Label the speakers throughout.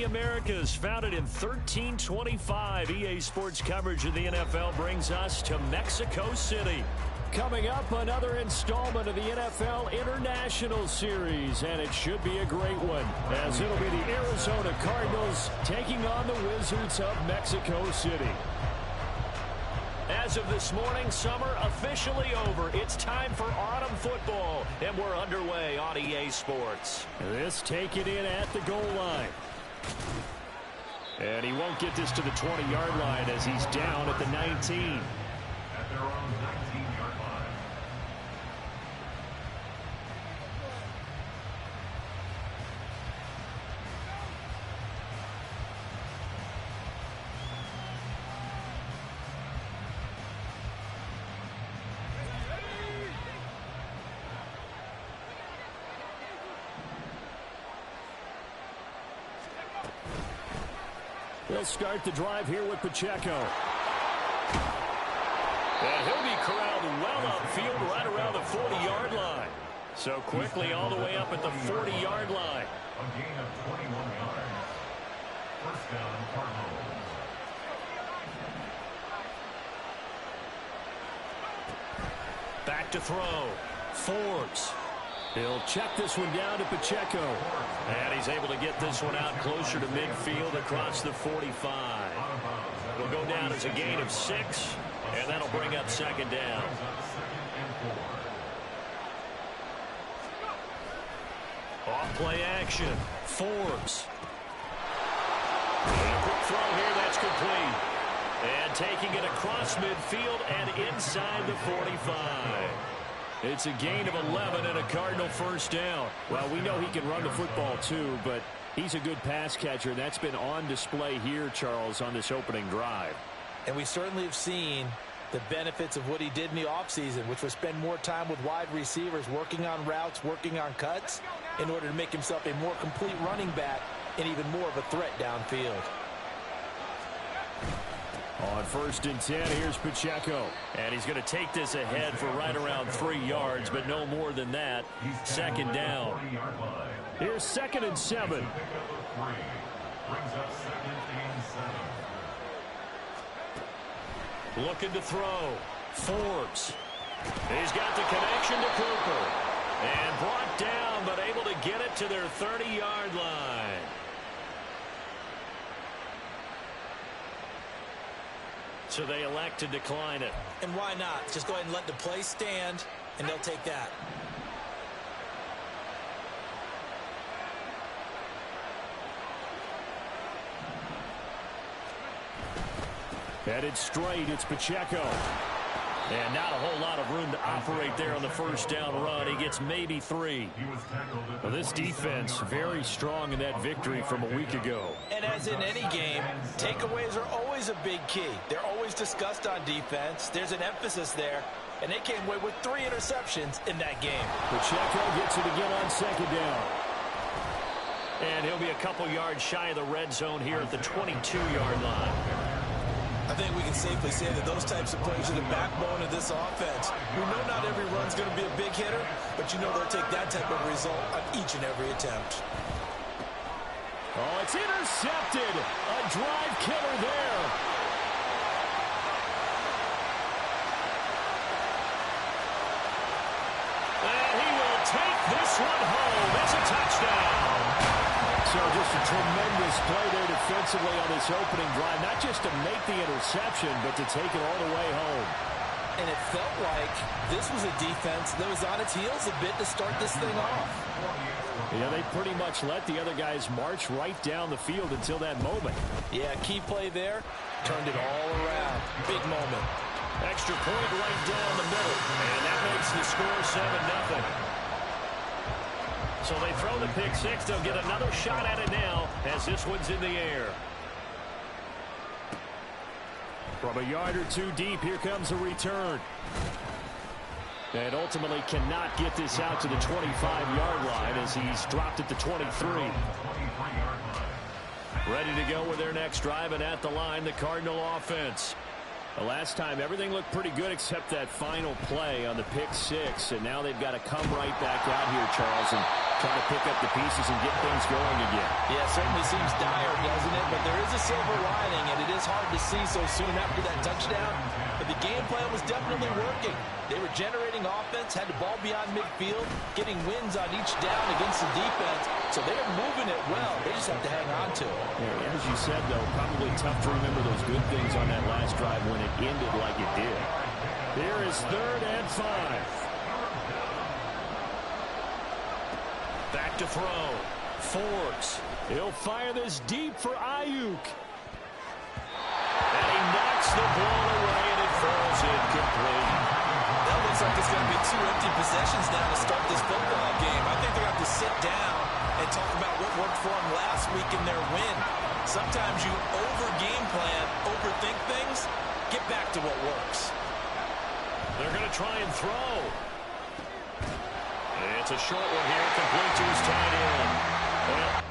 Speaker 1: the Americas, founded in 1325. EA Sports coverage of the NFL brings us to Mexico City. Coming up, another installment of the NFL International Series, and it should be a great one, as it'll be the Arizona Cardinals taking on the Wizards of Mexico City. As of this morning, summer officially over. It's time for autumn football, and we're underway on EA Sports. This taken in at the goal line. And he won't get this to the 20-yard line as he's down at the 19.
Speaker 2: At their own 19-yard line.
Speaker 1: They'll start the drive here with Pacheco. And he'll be corralled well upfield right around the 40-yard line. So quickly all the way up at the 40-yard line.
Speaker 2: A gain of 21 yards. First down, Cardinals.
Speaker 1: Back to throw. Forbes. He'll check this one down to Pacheco. And he's able to get this one out closer to midfield across the 45. It'll go down as a gain of 6, and that'll bring up second down. Off play action. Forbes. And a quick throw here, that's complete. And taking it across midfield and inside the 45. It's a gain of 11 and a Cardinal first down. Well, we know he can run the football too, but he's a good pass catcher, and that's been on display here, Charles, on this opening drive.
Speaker 3: And we certainly have seen the benefits of what he did in the offseason, which was spend more time with wide receivers, working on routes, working on cuts, in order to make himself a more complete running back and even more of a threat downfield.
Speaker 1: On 1st and 10, here's Pacheco. And he's going to take this ahead for right around 3 yards, but no more than that. Second down. Here's 2nd and 7. Looking to throw. Forbes. He's got the connection to Cooper. And brought down, but able to get it to their 30-yard line. So they elect to decline it.
Speaker 3: And why not? Just go ahead and let the play stand, and they'll take that.
Speaker 1: Headed straight, it's Pacheco. And not a whole lot of room to operate there on the first down run. He gets maybe 3. Well, this defense very strong in that victory from a week ago.
Speaker 3: And as in any game, takeaways are always a big key. They're always discussed on defense. There's an emphasis there. And they came away with 3 interceptions in that game.
Speaker 1: Pacheco gets it again on second down. And he'll be a couple yards shy of the red zone here at the 22-yard line.
Speaker 3: I think we can safely say that those types of plays are the backbone of this offense. We know not every run's going to be a big hitter, but you know they'll take that type of result on each and every attempt.
Speaker 1: Oh, it's intercepted. A drive killer there. And he will take this one home. It's a touchdown. So just a tremendous play there defensively on this opening drive. Not just to make the interception, but to take it all the way home.
Speaker 3: And it felt like this was a defense that was on its heels a bit to start this thing off.
Speaker 1: Yeah, they pretty much let the other guys march right down the field until that moment.
Speaker 3: Yeah, key play there. Turned it all around. Big moment.
Speaker 1: Extra point right down the middle. And that makes the score 7-0. So they throw the pick 6. They'll get another shot at it now as this one's in the air. From a yard or 2 deep, here comes a return. And ultimately cannot get this out to the 25-yard line as he's dropped at the 23. Ready to go with their next drive, and at the line, the Cardinal offense. The last time, everything looked pretty good except that final play on the pick 6, and now they've got to come right back out here, Charles, and trying to pick up the pieces and get things going again.
Speaker 3: Yeah, it certainly seems dire, doesn't it? But there is a silver lining, and it is hard to see so soon after that touchdown. But the game plan was definitely working. They were generating offense, had the ball beyond midfield, getting wins on each down against the defense. So they are moving it well. They just have to hang on to it.
Speaker 1: Yeah, as you said, though, probably tough to remember those good things on that last drive when it ended like it did. Here is 3rd and 5. Back to throw. Forbes. He'll fire this deep for Ayuk. And he knocks the ball away, and it falls incomplete.
Speaker 3: That looks like it's going to be 2 empty possessions now to start this football game. I think they're going to have to sit down and talk about what worked for them last week in their win. Sometimes you over-game plan, overthink things. Get back to what works.
Speaker 1: They're going to try and throw. It's a short one here, complete to his tight end. Well,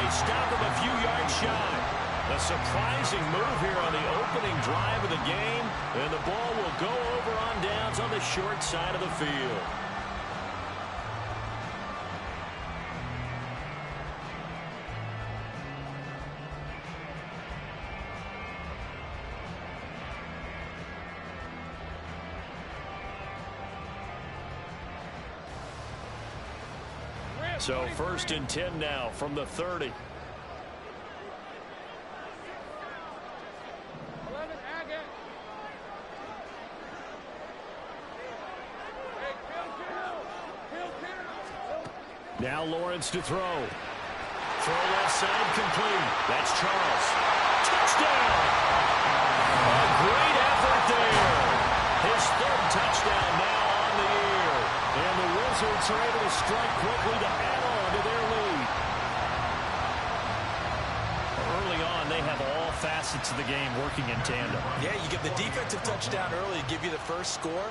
Speaker 1: they stop him a few yards shy. A surprising move here on the opening drive of the game, and the ball will go over on downs on the short side of the field. So 1st and 10 now from the 30. Now Lawrence to throw. Throw left side complete. That's Charles. Touchdown! A great effort there. His 3rd touchdown now on the year. And the Wizards are able to strike quickly to add on to their lead. Early on, they have all facets of the game working in tandem.
Speaker 3: Yeah, you get the defensive touchdown early to give you the first score,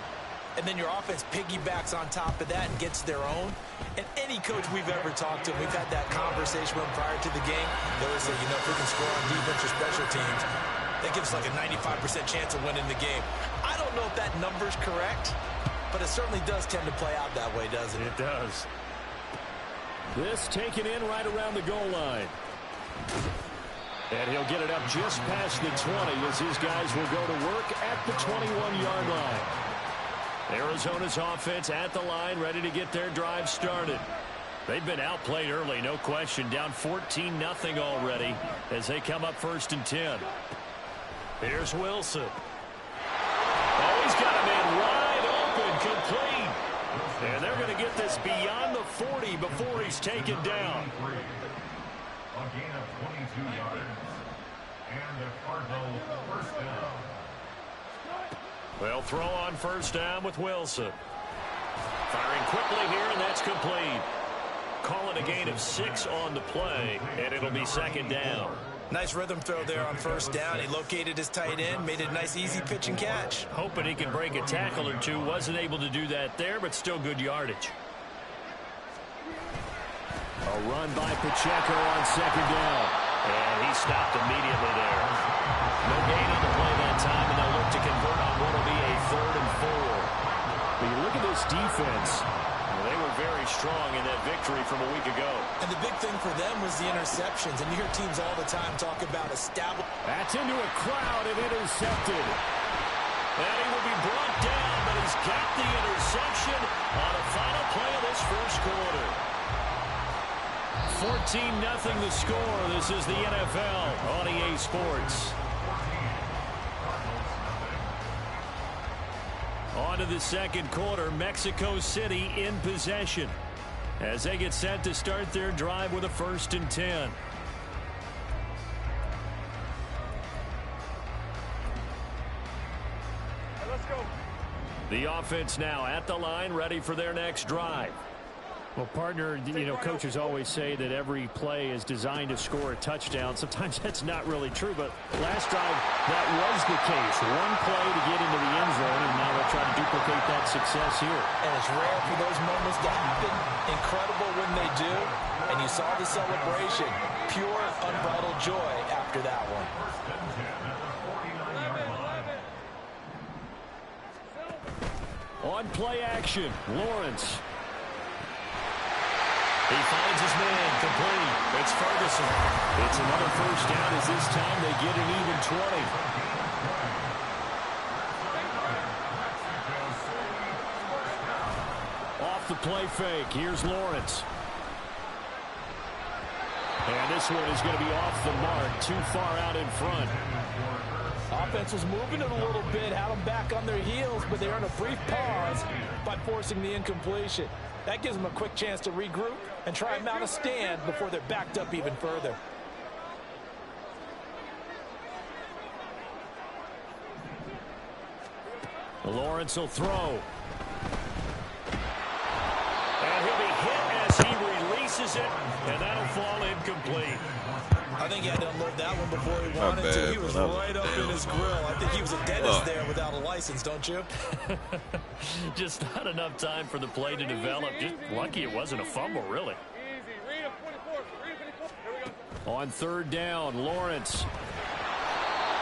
Speaker 3: and then your offense piggybacks on top of that and gets their own. And any coach we've ever talked to, we've had that conversation with them prior to the game. They always say, if we can score on defense or special teams, that gives like a 95% chance of winning the game. I don't know if that number's correct, but it certainly does tend to play out that way, doesn't it?
Speaker 1: It does. This taken in right around the goal line. And he'll get it up just past the 20 as his guys will go to work at the 21-yard line. Arizona's offense at the line, ready to get their drive started. They've been outplayed early, no question. Down 14-0 already as they come up 1st and 10. Here's Wilson. Oh, he's got a man wide open, complete. And they're going to get this beyond the 40 before he's taken down.
Speaker 2: A gain of 22 yards. And the Cardinals first down.
Speaker 1: They'll throw on 1st down with Wilson. Firing quickly here, and that's complete. Call it a gain of 6 on the play, and it'll be 2nd down.
Speaker 3: Nice rhythm throw there on 1st down. He located his tight end, made it a nice, easy pitch and catch.
Speaker 1: Hoping he can break a tackle or two. Wasn't able to do that there, but still good yardage. A run by Pacheco on 2nd down. And he stopped immediately there. No gain on the play that time, and they'll look to convert on what will be a 3rd and 4. But you look at this defense. Well, they were very strong in that victory from a week ago.
Speaker 3: And the big thing for them was the interceptions. And you hear teams all the time talk about establishing.
Speaker 1: That's into a crowd and intercepted. And he will be brought down, but he's got the interception on a final play of this first quarter. 14-0 the score. This is the NFL on EA Sports. On to the second quarter. Mexico City in possession as they get set to start their drive with a 1st and 10.
Speaker 4: Let's go.
Speaker 1: The offense now at the line, ready for their next drive. Well, partner, you know, coaches always say that every play is designed to score a touchdown. Sometimes that's not really true, but last drive, that was the case. One play to get into the end zone, and now they'll try to duplicate that success here.
Speaker 3: And it's rare for those moments to happen. Incredible when they do. And you saw the celebration. Pure, unbridled joy after that one.
Speaker 1: On play action, Lawrence. He finds his man, complete. It's Ferguson. It's another 1st down as this time they get an even 20. Off the play fake, here's Lawrence. And this one is going to be off the mark, too far out in front.
Speaker 3: Offense was moving it a little bit, had them back on their heels, but they earned a brief pause by forcing the incompletion. That gives them a quick chance to regroup and try and mount a stand before they're backed up even further.
Speaker 1: Lawrence will throw. And he'll be hit as he releases it, and that'll fall incomplete.
Speaker 3: I think he had to unload that one before he wanted to. He was right up in his grill. I think he was a dentist there without a license, don't you?
Speaker 1: Just not enough time for the play to develop. Just lucky it wasn't a fumble, really. On 3rd down, Lawrence.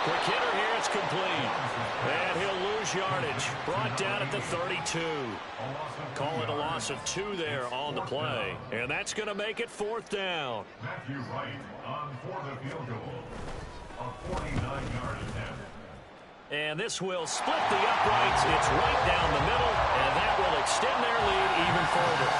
Speaker 1: Quick hitter here, it's complete. And he'll lose yardage. Brought down at the 32. Call it a loss of 2 there on the play. And that's going to make it 4th down.
Speaker 2: Matthew Wright on for the field goal. A 49-yard attempt.
Speaker 1: And this will split the uprights. It's right down the middle, and that will extend their lead even further.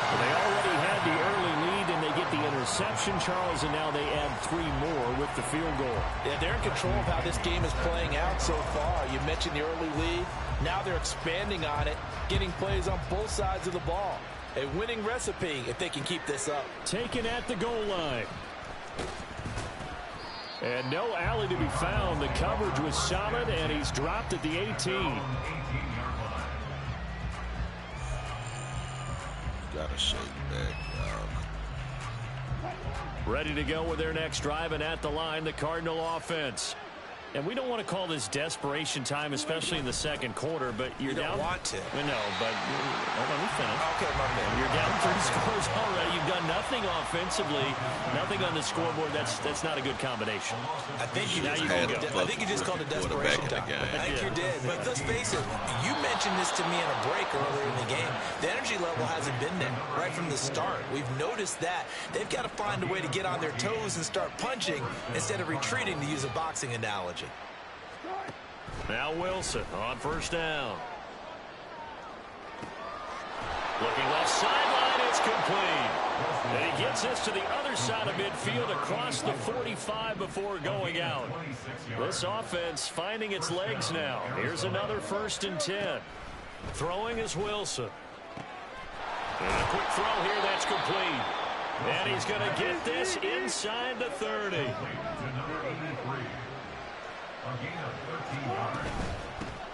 Speaker 1: Well, they already had the early lead, and they get the interception, Charles, and now they add 3 more with the field goal.
Speaker 3: Yeah, they're in control of how this game is playing out so far. You mentioned the early lead. Now they're expanding on it, getting plays on both sides of the ball. A winning recipe if they can keep this up.
Speaker 1: Taken at the goal line. And no alley to be found. The coverage was solid, and he's dropped at the 18.
Speaker 5: Gotta shake back.
Speaker 1: Ready to go with their next drive, and at the line, the Cardinal offense. And we don't want to call this desperation time, especially in the second quarter, but you're down.
Speaker 3: You don't want to.
Speaker 1: No, but let me finish.
Speaker 3: Okay, my man.
Speaker 1: You're down 3 scores already. You've done nothing offensively, nothing on the scoreboard. That's not a good combination.
Speaker 3: I think you just called it desperation time. I think you did. But let's face it, you mentioned this to me in a break earlier in the game. The energy level hasn't been there right from the start. We've noticed that. They've got to find a way to get on their toes and start punching instead of retreating, to use a boxing analogy.
Speaker 1: Now Wilson on 1st down. Looking left sideline, it's complete. And he gets this to the other side of midfield across the 45 before going out. This offense finding its legs now. Here's another 1st and 10. Throwing is Wilson. And a quick throw here, that's complete. And he's going to get this inside the 30.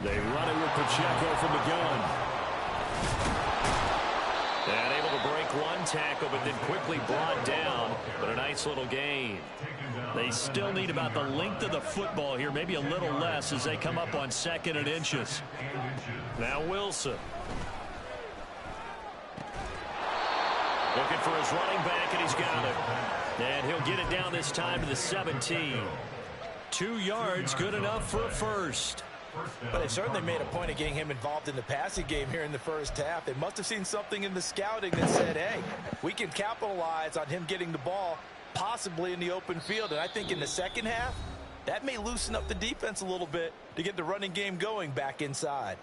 Speaker 1: They run it with Pacheco from the gun. And able to break one tackle, but then quickly brought down. But a nice little gain. They still need about the length of the football here, maybe a little less as they come up on 2nd and inches. Now Wilson. Looking for his running back, and he's got it. And he'll get it down this time to the 17. 2 yards, good enough for a first.
Speaker 3: But they certainly made a point of getting him involved in the passing game here in the first half. They must have seen something in the scouting that said, hey, we can capitalize on him getting the ball possibly in the open field. And I think in the second half, that may loosen up the defense a little bit to get the running game going back inside.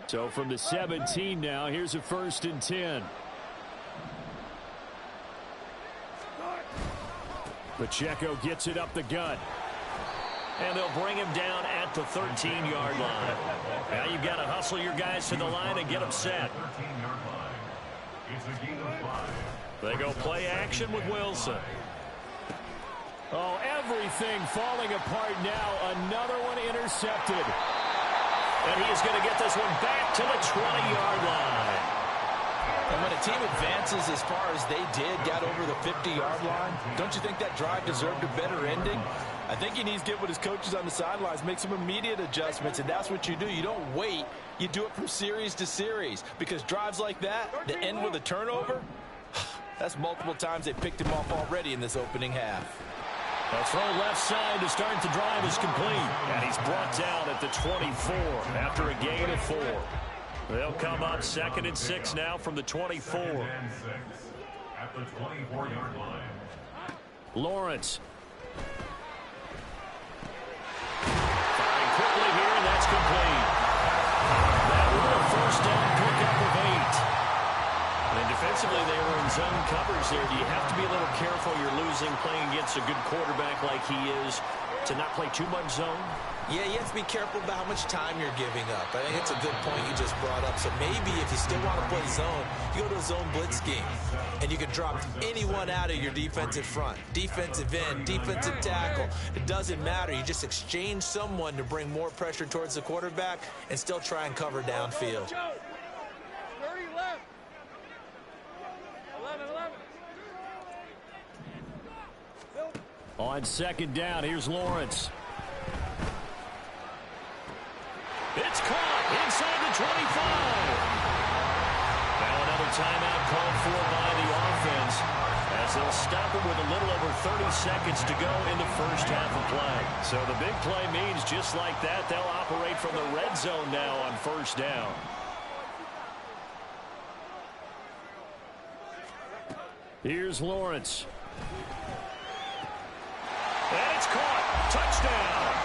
Speaker 1: So from the 17 now, here's a 1st and 10. Pacheco gets it up the gut. And they'll bring him down at the 13-yard line. Now you've got to hustle your guys to the line and get them set. They go play action with Wilson. Oh, everything falling apart now. Another one intercepted. And he is going to get this one back to the 20-yard line.
Speaker 3: And when a team advances as far as they did, got over the 50-yard line, don't you think that drive deserved a better ending? I think he needs to get with his coaches on the sidelines, make some immediate adjustments, and that's what you do. You don't wait. You do it from series to series, because drives like that end with a turnover, that's multiple times they picked him off already in this opening half.
Speaker 1: A throw left side to start the drive is complete. And he's brought down at the 24 after a gain of 4. They'll come up 2nd and 6 now from the 24.
Speaker 2: At the 24-yard line.
Speaker 1: Lawrence. Firing quickly here, and that's complete. That will be a 1st down pickup of 8. And defensively, they were in zone coverage there. Do you have to be a little careful? You're losing playing against a good quarterback like he is to not play too much zone?
Speaker 3: Yeah, you have to be careful about how much time you're giving up. I think it's a good point you just brought up. So maybe if you still want to play zone, you go to a zone blitz scheme. And you can drop anyone out of your defensive front. Defensive end, defensive tackle. It doesn't matter. You just exchange someone to bring more pressure towards the quarterback and still try and cover downfield.
Speaker 4: 30 left. 11.
Speaker 1: On 2nd down, here's Lawrence. It's caught inside the 25. Now another timeout called for by the offense as they'll stop it with a little over 30 seconds to go in the first half of play. So the big play means just like that, they'll operate from the red zone now on 1st down. Here's Lawrence. And it's caught. Touchdown.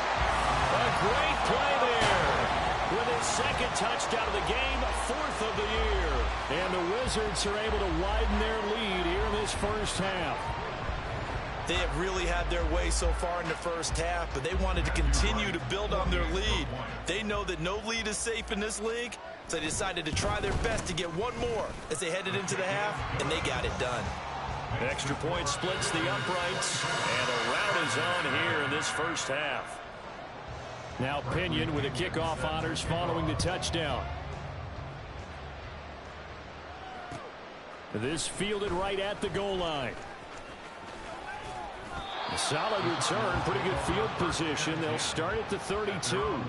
Speaker 1: A great play there. With his 2nd touchdown of the game, 4th of the year. And the Wizards are able to widen their lead here in this first half.
Speaker 3: They have really had their way so far in the first half, but they wanted to continue to build on their lead. They know that no lead is safe in this league, so they decided to try their best to get one more as they headed into the half, and they got it done.
Speaker 1: Extra point splits the uprights, and a rout is on here in this first half. Now Pinion with the kickoff honors following the touchdown. This fielded right at the goal line. A solid return, pretty good field position. They'll start at the 32.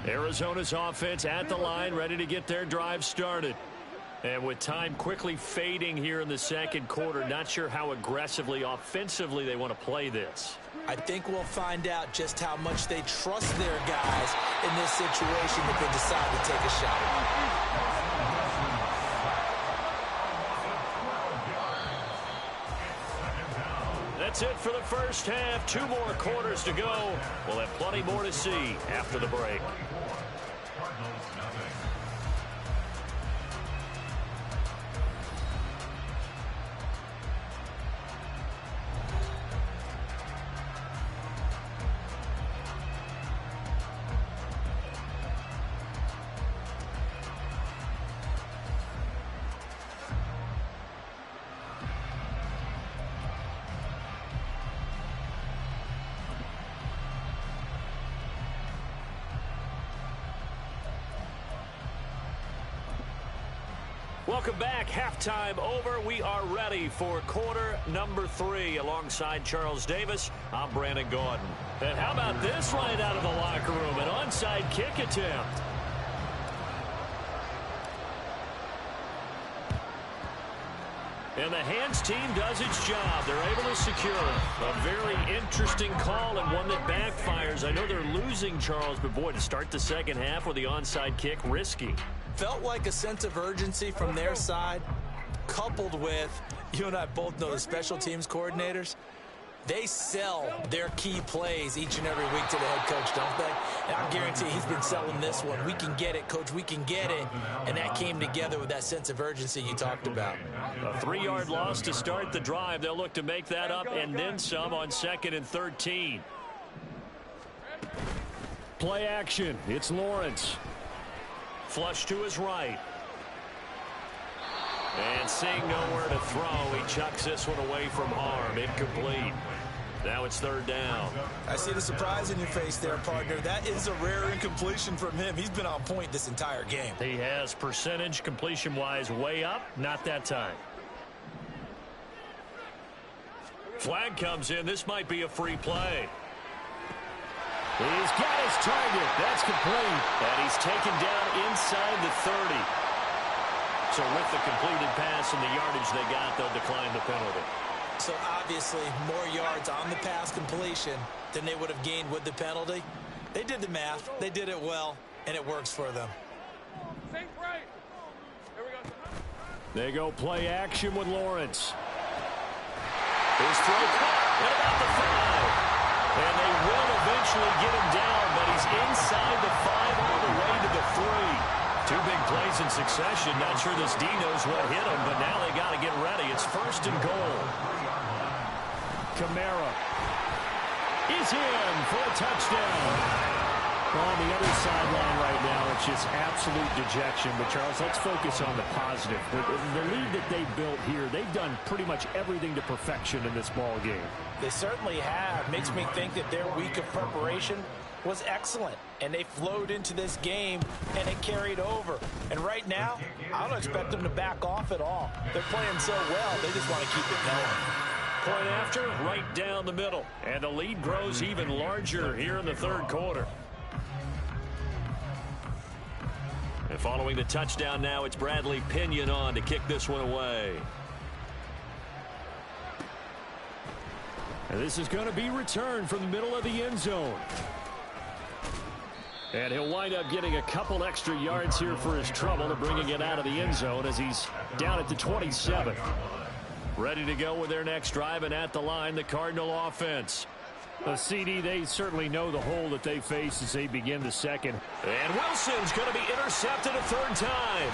Speaker 1: Arizona's offense at the line, ready to get their drive started. And with time quickly fading here in the 2nd quarter, not sure how aggressively, offensively they want to play this.
Speaker 3: I think we'll find out just how much they trust their guys in this situation if they decide to take a shot.
Speaker 1: That's it for the first half. 2 more quarters to go. We'll have plenty more to see after the break. Welcome back. Halftime over. We are ready for quarter number 3. Alongside Charles Davis, I'm Brandon Gordon. And how about this right out of the locker room? An onside kick attempt. And the hands team does its job. They're able to secure a very interesting call and one that backfires. I know they're losing, Charles, but boy, to start the second half with the onside kick, risky.
Speaker 3: Felt like a sense of urgency from their side, coupled with, you and I both know the special teams coordinators, they sell their key plays each and every week to the head coach, don't they? And I guarantee he's been selling this one. We can get it, coach, we can get it. And that came together with that sense of urgency you talked about.
Speaker 1: A 3-yard loss to start the drive. They'll look to make that up and then some on 2nd and 13. Play action. It's Lawrence. Flush to his right. And seeing nowhere to throw, he chucks this one away from harm. Incomplete. Now it's 3rd down.
Speaker 3: I see the surprise in your face there, partner. That is a rare incompletion from him. He's been on point this entire game.
Speaker 1: He has percentage completion-wise way up. Not that time. Flag comes in. This might be a free play. He's got his target. That's complete. And he's taken down inside the 30. So with the completed pass and the yardage they got, they'll decline the penalty.
Speaker 3: So obviously more yards on the pass completion than they would have gained with the penalty. They did the math. They did it well, and it works for them.
Speaker 4: Sink right. Here we go.
Speaker 1: They go play action with Lawrence. His throw caught at about the 5. And they will eventually get him down, but he's inside the 5 all the way to the 3. 2 big plays in succession. Not sure this D knows what hit him, but now they got to get ready. It's 1st and goal. Kamara is in for a touchdown. On the other sideline right now, it's just absolute dejection. But, Charles, let's focus on the positive. The lead that they built here, they've done pretty much everything to perfection in this ball game.
Speaker 3: They certainly have. Makes me think that their week of preparation was excellent. And they flowed into this game, and it carried over. And right now, I don't expect them to back off at all. They're playing so well, they just want to keep it going.
Speaker 1: Point after, right down the middle. And the lead grows even larger here in the 3rd quarter. And following the touchdown now, it's Bradley Pinion on to kick this one away. And this is going to be returned from the middle of the end zone. And he'll wind up getting a couple extra yards here for his trouble to bringing it out of the end zone as he's down at the 27. Ready to go with their next drive, and at the line, the Cardinal offense. CD, they certainly know the hole that they face as they begin the 2nd. And Wilson's going to be intercepted a 3rd time.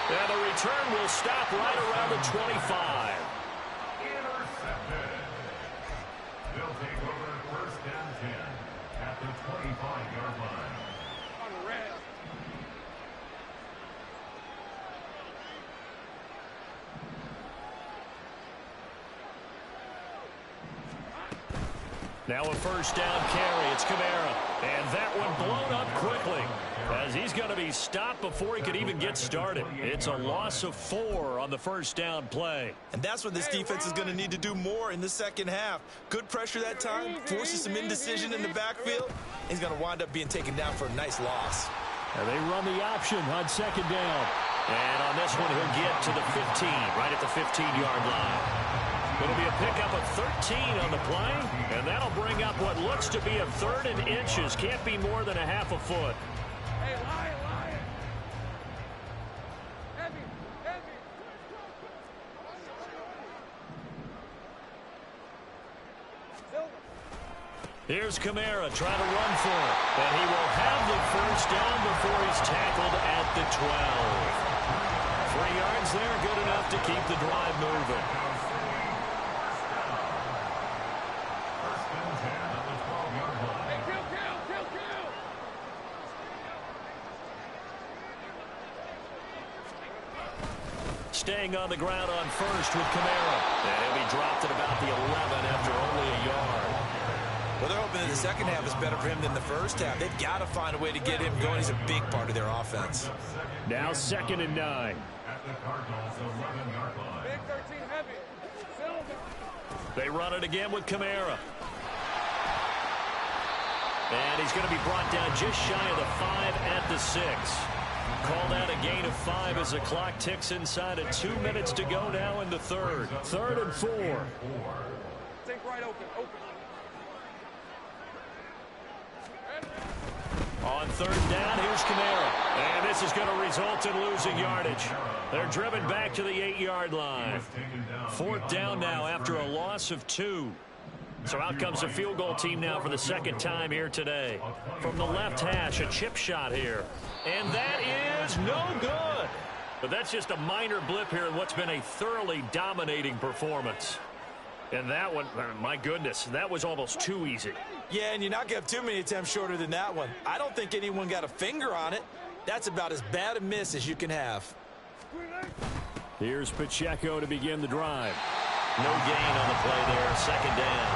Speaker 1: And the return will stop right around the 25.
Speaker 2: Intercepted. They'll take over 1st and 10 at the 25-yard line.
Speaker 4: On red.
Speaker 1: Now a 1st down carry. It's Kamara. And that one blown up quickly as he's going to be stopped before he could even get started. It's a loss of 4 on the 1st down play.
Speaker 3: And that's what this defense is going to need to do more in the second half. Good pressure that time, forces some indecision in the backfield. He's going to wind up being taken down for a nice loss.
Speaker 1: And they run the option on 2nd down. And on this one, he'll get to the 15, right at the 15-yard line. It'll be a pickup of 13 on the play, and that'll bring up what looks to be a 3rd and inches. Can't be more than a half a foot.
Speaker 4: Hey, Lion. Heavy. Silver.
Speaker 1: Here's Kamara trying to run for it, and he will have the 1st down before he's tackled at the 12. 3 yards there, good enough to keep the drive moving. Staying on the ground on 1st with Kamara. And he'll be dropped at about the 11 after only a yard.
Speaker 3: Well, they're hoping that the second half is better for him than the first half. They've got to find a way to get him going. He's a big part of their offense.
Speaker 1: Now 2nd and 9.
Speaker 2: At at the Cardinals' 11-yard line.
Speaker 4: Big 13 heavy. Silver.
Speaker 1: They run it again with Kamara. And he's going to be brought down just shy of the 5 at the 6. Called out a gain of 5 as the clock ticks inside of 2 minutes to go now in the third. 3rd and 4.
Speaker 4: Think right open.
Speaker 1: On 3rd down, here's Kamara. And this is going to result in losing yardage. They're driven back to the 8-yard line. 4th down now after a loss of 2. So out comes the field goal team now for the 2nd time here today. From the left hash, a chip shot here. And that is no good. But that's just a minor blip here in what's been a thoroughly dominating performance. And that one, my goodness, that was almost too easy.
Speaker 3: Yeah, and you're not going to have too many attempts shorter than that one. I don't think anyone got a finger on it. That's about as bad a miss as you can have.
Speaker 1: Here's Pacheco to begin the drive. No gain on the play there, 2nd down.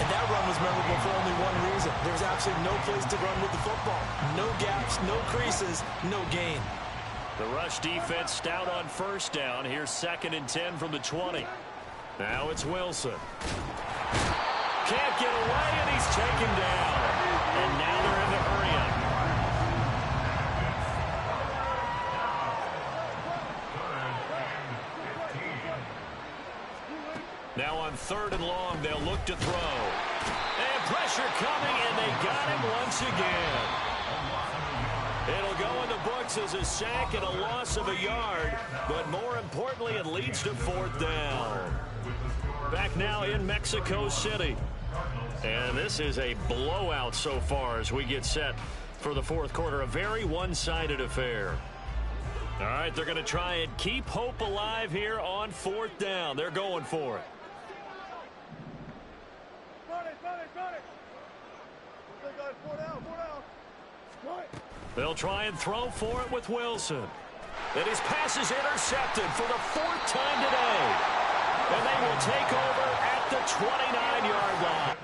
Speaker 3: And that run was memorable for only one reason. There was absolutely no place to run with the football. No gaps, no creases, no gain.
Speaker 1: The rush defense stout on 1st down. Here's 2nd and 10 from the 20. Now it's Wilson. Can't get away, and he's taken down. And now they're in the hurry-up. Now on 3rd and long, they'll look to throw. And pressure coming, and they got him once again. It'll go in the books as a sack and a loss of a yard, but more importantly, it leads to 4th down. Back now in Mexico City. And this is a blowout so far as we get set for the 4th quarter. A very one-sided affair. All right, they're going to try and keep hope alive here on 4th down. They're going for it. They'll try and throw for it with Wilson. And his pass is intercepted for the 4th time today. And they will take over at the 29-yard line.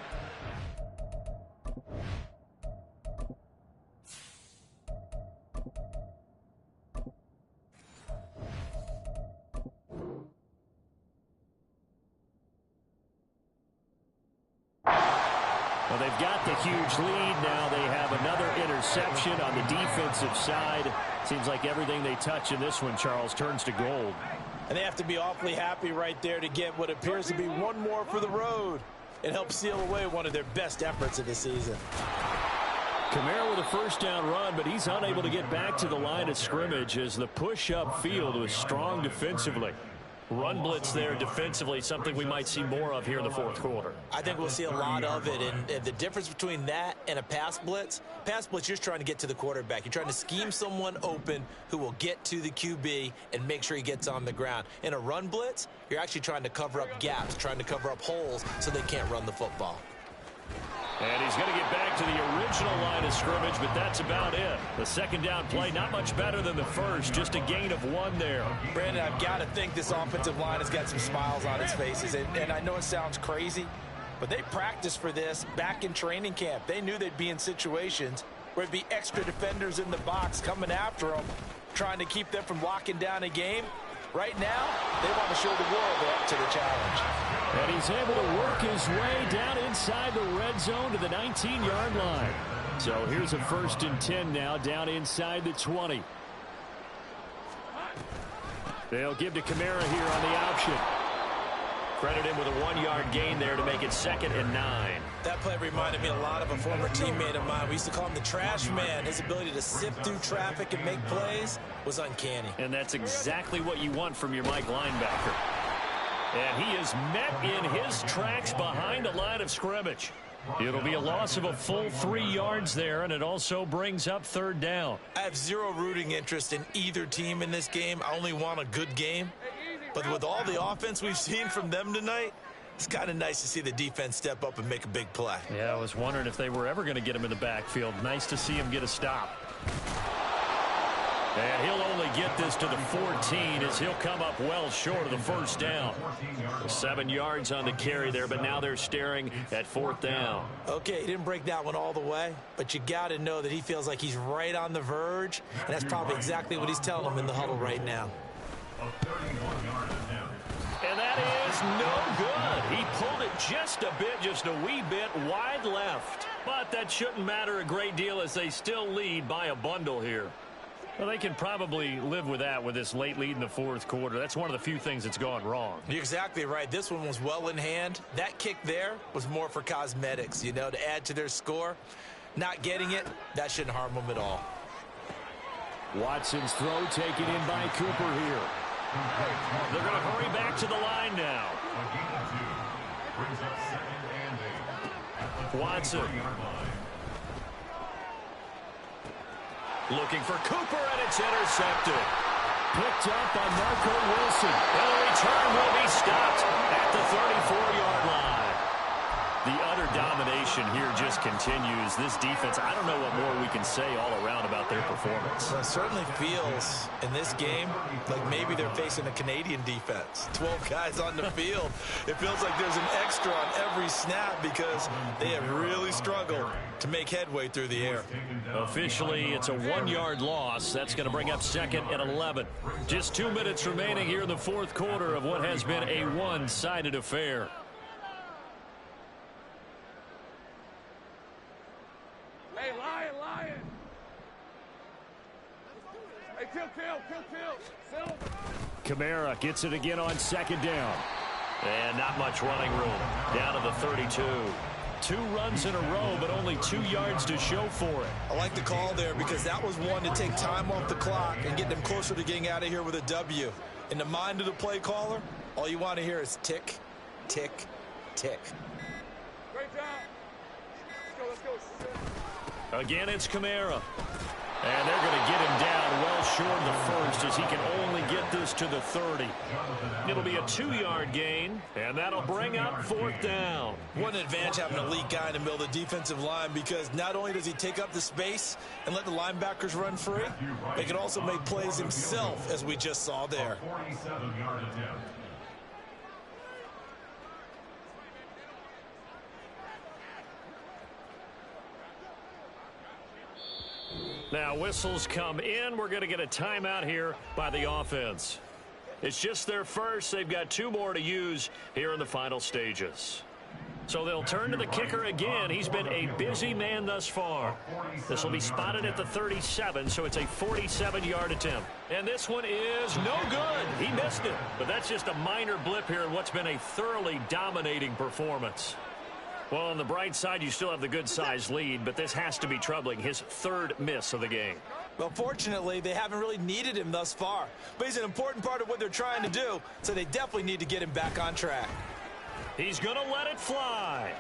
Speaker 1: Well, they've got the huge lead now. They have another interception on the defensive side. Seems like everything they touch in this one, Charles, turns to gold.
Speaker 3: And they have to be awfully happy right there to get what appears to be one more for the road. It helps seal away one of their best efforts of the season.
Speaker 1: Kamara with a 1st down run, but he's unable to get back to the line of scrimmage as the push up field was strong defensively. Run blitz there defensively, something we might see more of here in the 4th quarter.
Speaker 3: I think we'll see a lot of it, and the difference between that and a pass blitz, you're just trying to get to the quarterback. You're trying to scheme someone open who will get to the QB and make sure he gets on the ground. In a run blitz, you're actually trying to cover up gaps, trying to cover up holes so they can't run the football.
Speaker 1: And he's going to get back to the original line of scrimmage, but that's about it. The 2nd down play, not much better than the first, just a gain of 1 there.
Speaker 3: Brandon, I've got to think this offensive line has got some smiles on its faces, and I know it sounds crazy, but they practiced for this back in training camp. They knew they'd be in situations where it'd be extra defenders in the box coming after them, trying to keep them from locking down a game. Right now, they want to show the world they're up to the challenge.
Speaker 1: And he's able to work his way down inside the red zone to the 19-yard line. So here's a 1st and 10 now down inside the 20. They'll give to Kamara here on the option. Credit him with a 1-yard gain there to make it 2nd and 9.
Speaker 3: That play reminded me a lot of a former teammate of mine. We used to call him the trash man. His ability to sift through traffic and make plays was uncanny.
Speaker 1: And that's exactly what you want from your Mike linebacker. And he is met in his tracks behind the line of scrimmage. It'll be a loss of a full 3 yards there, and it also brings up 3rd down.
Speaker 3: I have zero rooting interest in either team in this game. I only want a good game. But with all the offense we've seen from them tonight, it's kind of nice to see the defense step up and make a big play.
Speaker 1: Yeah, I was wondering if they were ever going to get him in the backfield. Nice to see him get a stop. And he'll only get this to the 14 as he'll come up well short of the 1st down. 7 yards on the carry there, but now they're staring at 4th down.
Speaker 3: Okay, he didn't break that one all the way, but you got to know that he feels like he's right on the verge, and that's probably exactly what he's telling them in the huddle right now.
Speaker 2: A 31-yard attempt.
Speaker 1: And that is no good. He pulled it just a bit, just a wee bit wide left. But that shouldn't matter a great deal as they still lead by a bundle here. Well, they can probably live with that with this late lead in the fourth quarter. That's one of the few things that's gone wrong.
Speaker 3: You're exactly right. This one was well in hand. That kick there was more for cosmetics, you know, to add to their score. Not getting it, that shouldn't harm them at all.
Speaker 1: Watson's throw taken in by Cooper here. They're going to hurry back to the line now.
Speaker 2: A gain of 2. Brings up 2nd and 8. At the
Speaker 1: Watson.
Speaker 2: 24-yard line.
Speaker 1: Looking for Cooper, and it's intercepted. Picked up by Marco Wilson. And the return will be stopped at the 34-yard line. The utter domination here just continues. This defense, I don't know what more we can say all around about their performance.
Speaker 3: Well, it certainly feels in this game like maybe they're facing a Canadian defense. 12 guys on the field. It feels like there's an extra on every snap because they have really struggled to make headway through the air.
Speaker 1: Officially, it's a 1-yard loss. That's going to bring up 2nd and 11. Just 2 minutes remaining here in the fourth quarter of what has been a one-sided affair.
Speaker 4: Hey, Lion. Hey, kill.
Speaker 1: Kamara gets it again on 2nd down. And not much running room. Down to the 32. 2 runs in a row, but only 2 yards to show for it.
Speaker 3: I like the call there because that was one to take time off the clock and get them closer to getting out of here with a W. In the mind of the play caller, all you want to hear is tick, tick, tick.
Speaker 4: Great job. Let's go.
Speaker 1: Again, it's Kamara. And they're going to get him down well short of the first as he can only get this to the 30. It'll be a 2-yard gain, and that'll bring up 4th down.
Speaker 3: What an advantage having an elite guy in the middle of the defensive line because not only does he take up the space and let the linebackers run free, he can also make plays himself, as we just saw there.
Speaker 2: 47-yard attempt.
Speaker 1: Now whistles come in. We're going to get a timeout here by the offense. It's just their first. They've got 2 more to use here in the final stages. So they'll turn to the kicker again. He's been a busy man thus far. This will be spotted at the 37, so it's a 47-yard attempt. And this one is no good. He missed it. But that's just a minor blip here in what's been a thoroughly dominating performance. Well, on the bright side, you still have the good-sized lead, but this has to be troubling. His 3rd miss of the game.
Speaker 3: Well, fortunately, they haven't really needed him thus far. But he's an important part of what they're trying to do, so they definitely need to get him back on track.
Speaker 1: He's going to let it fly.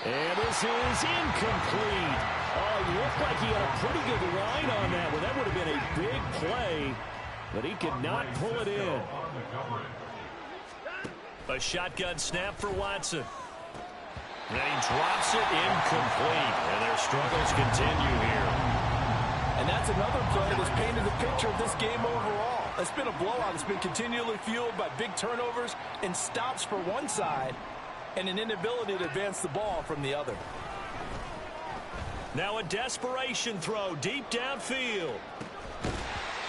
Speaker 1: And this is incomplete. Oh, he looked like he had a pretty good line on that one. That would have been a big play, but he could not pull it in. A shotgun snap for Watson. And he drops it incomplete. And their struggles continue here.
Speaker 6: And that's another play that's painted the picture of this game overall. It's been a blowout. It's been continually fueled by big turnovers and stops for one side and an inability to advance the ball from the other.
Speaker 1: Now a desperation throw deep downfield.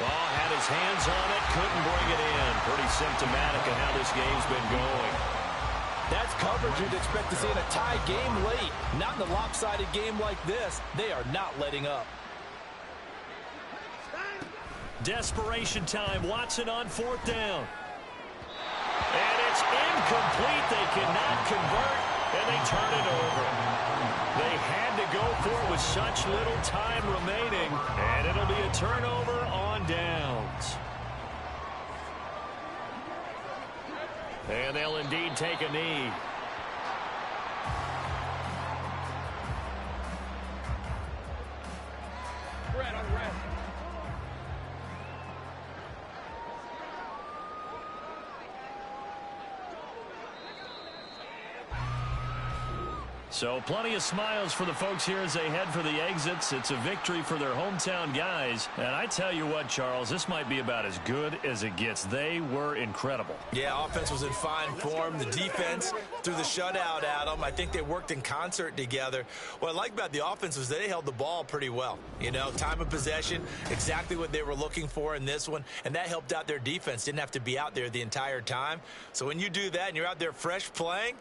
Speaker 1: Ball had his hands on it, couldn't bring it in. Pretty symptomatic of how this game's been going.
Speaker 6: That's coverage you'd expect to see in a tie game late. Not in a lopsided game like this. They are not letting up.
Speaker 1: Desperation time. Watson on 4th down. And it's incomplete. They cannot convert, and they turn it over. They had to go for it with such little time remaining, and it'll be a turnover on downs. And they'll indeed take a knee.
Speaker 4: Red on red.
Speaker 1: So plenty of smiles for the folks here as they head for the exits. It's a victory for their hometown guys. And I tell you what, Charles, this might be about as good as it gets. They were incredible.
Speaker 3: Yeah, offense was in fine form. The defense threw the shutout at them. I think they worked in concert together. What I like about the offense was they held the ball pretty well. You know, time of possession, exactly what they were looking for in this one. And that helped out their defense. Didn't have to be out there the entire time. So when you do that and you're out there fresh playing,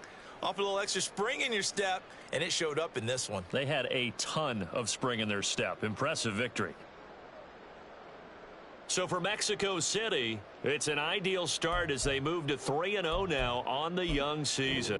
Speaker 3: off a little extra spring in your step, and it showed up in this one.
Speaker 1: They had a ton of spring in their step. Impressive victory. So for Mexico City, it's an ideal start as they move to 3-0 now on the young season.